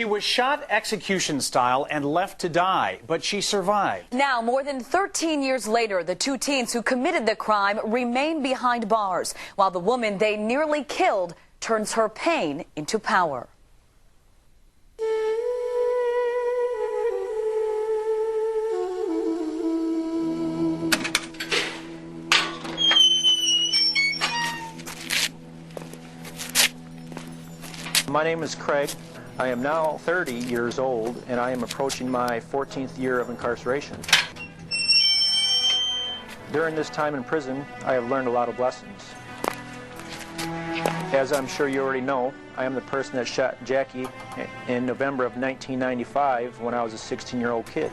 She was shot execution style and left to die, but she survived. Now, more than 13 years later, the two teens who committed the crime remain behind bars, while the woman they nearly killed turns her pain into power. My name is Craig. I am now 30 years old, and I am approaching my 14th year of incarceration. During this time in prison, I have learned a lot of lessons. As I'm sure you already know, I am the person that shot Jackie in November of 1995 when I was a 16-year-old kid.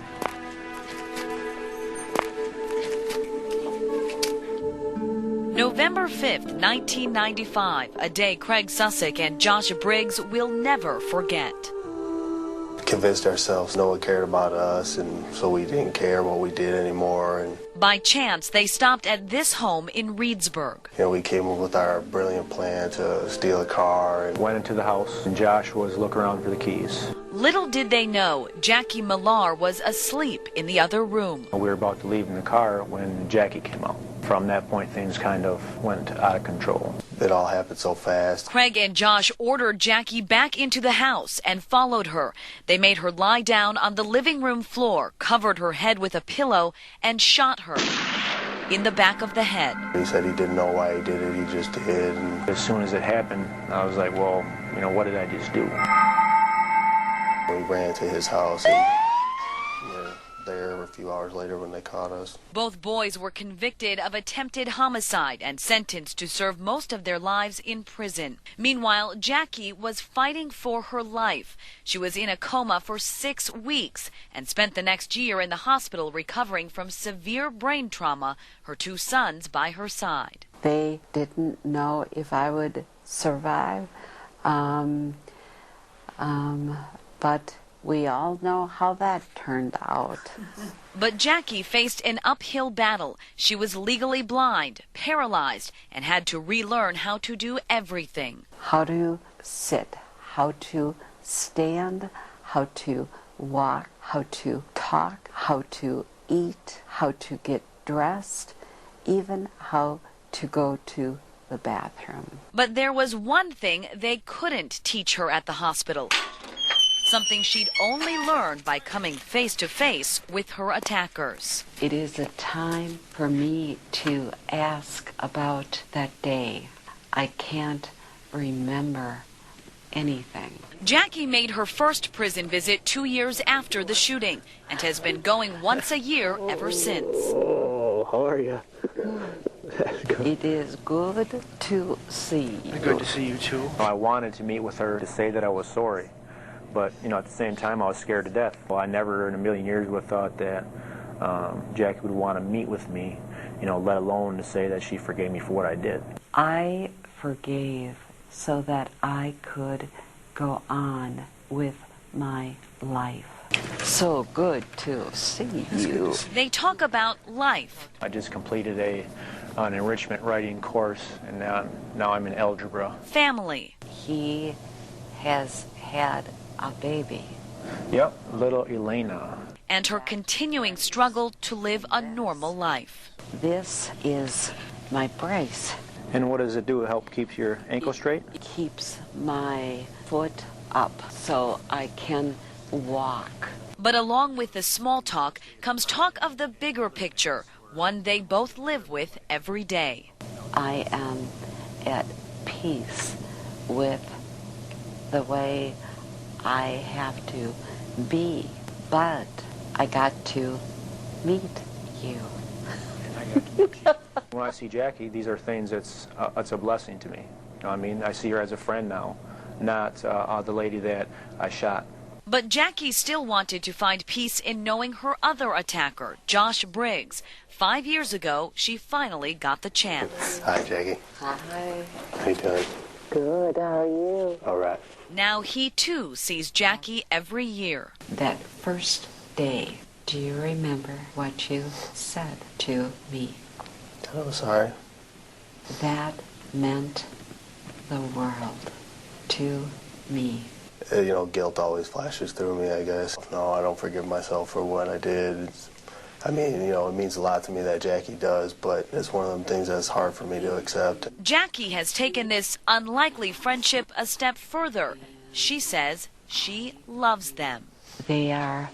November 5th, 1995, a day Craig Sussick and Josh Briggs will never forget. Convinced ourselves no one cared about us, and so we didn't care what we did anymore. And by chance, they stopped at this home in Reedsburg. we came up with our brilliant plan to steal a car. And Went into the house, and Josh was looking around for the keys. Little did they know, Jackie Millar was asleep in the other room. We were about to leave in the car when Jackie came out. From that point, things kind of went out of control. It all happened so fast. Craig and Josh ordered Jackie back into the house and followed her. They made her lie down on the living room floor, covered her head with a pillow, and shot her in the back of the head. He said he didn't know why he did it, he just did. And As soon as it happened, I was like, well, what did I just do? we ran to his house, and we were there a few hours later when they caught us. Both boys were convicted of attempted homicide and sentenced to serve most of their lives in prison. Meanwhile, Jackie was fighting for her life. She was in a coma for 6 weeks and spent the next year in the hospital recovering from severe brain trauma, her two sons by her side. They didn't know if I would survive, but we all know how that turned out. But Jackie faced an uphill battle. She was legally blind, paralyzed, and had to relearn how to do everything. How to sit, how to stand, how to walk, how to talk, how to eat, how to get dressed, even how to go to the bathroom. But there was one thing they couldn't teach her at the hospital. Something she'd only learned by coming face to face with her attackers. It is a time for me to ask about that day. I can't remember anything. Jackie made her first prison visit 2 years after the shooting and has been going once a year ever since. Oh, how are you? It is good to see you. Good to see you too. I wanted to meet with her to say that I was sorry. But, at the same time, I was scared to death. Well, I never in a million years would have thought that Jackie would want to meet with me, let alone to say that she forgave me for what I did. I forgave so that I could go on with my life. So good to see you. They talk about life. I just completed an enrichment writing course, and now I'm in algebra. Family. He has had a baby. Yep, little Elena. And her continuing struggle to live a normal life. This is my brace. And what does it do to help keep your ankle straight? It keeps my foot up so I can walk. But along with the small talk comes talk of the bigger picture, one they both live with every day. I am at peace with the way I have to be, but I got to meet you. When I see Jackie, these are things it's a blessing to me. I see her as a friend now, not the lady that I shot. But Jackie still wanted to find peace in knowing her other attacker, Josh Briggs. 5 years ago, she finally got the chance. Hi, Jackie. Hi. How you doing? Good, how are you? All right. Now he too sees Jackie every year. That first day, do you remember what you said to me? Oh, sorry. That meant the world to me. guilt always flashes through me, I guess. No, I don't forgive myself for what I did. I mean, it means a lot to me that Jackie does, but it's one of them things that's hard for me to accept. Jackie has taken this unlikely friendship a step further. She says she loves them. They are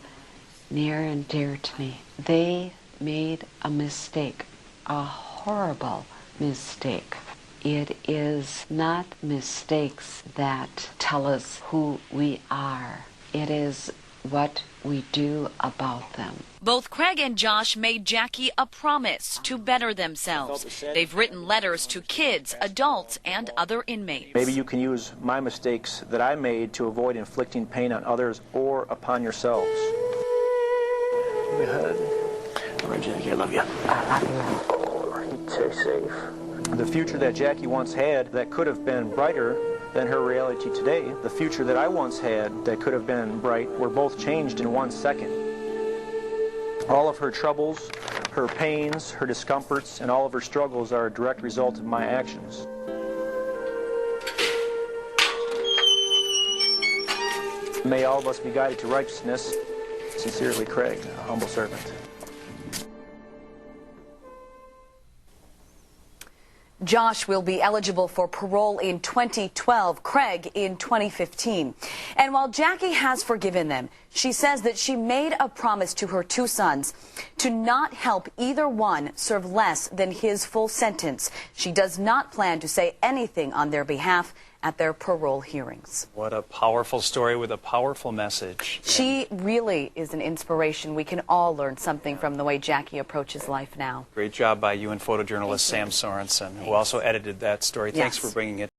near and dear to me. They made a mistake, a horrible mistake. It is not mistakes that tell us who we are. It is what we do about them. Both Craig and Josh made Jackie a promise to better themselves. They've written letters to kids, adults, and other inmates. Maybe you can use my mistakes that I made to avoid inflicting pain on others or upon yourselves. Go ahead. All right, Jackie, I love you. I love you. Stay safe. The future that Jackie once had that could have been brighter than her reality today, the future that I once had that could have been bright, were both changed in 1 second. All of her troubles, her pains, her discomforts, and all of her struggles are a direct result of my actions. May all of us be guided to righteousness. Sincerely, Craig, a humble servant. Josh will be eligible for parole in 2012, Craig in 2015. And while Jackie has forgiven them, she says that she made a promise to her 2 sons to not help either one serve less than his full sentence. She does not plan to say anything on their behalf at their parole hearings. What a powerful story with a powerful message. She really is an inspiration. We can all learn something from the way Jackie approaches life now. Great job by you and photojournalist Sam Sorensen, who also edited that story. Thanks for bringing it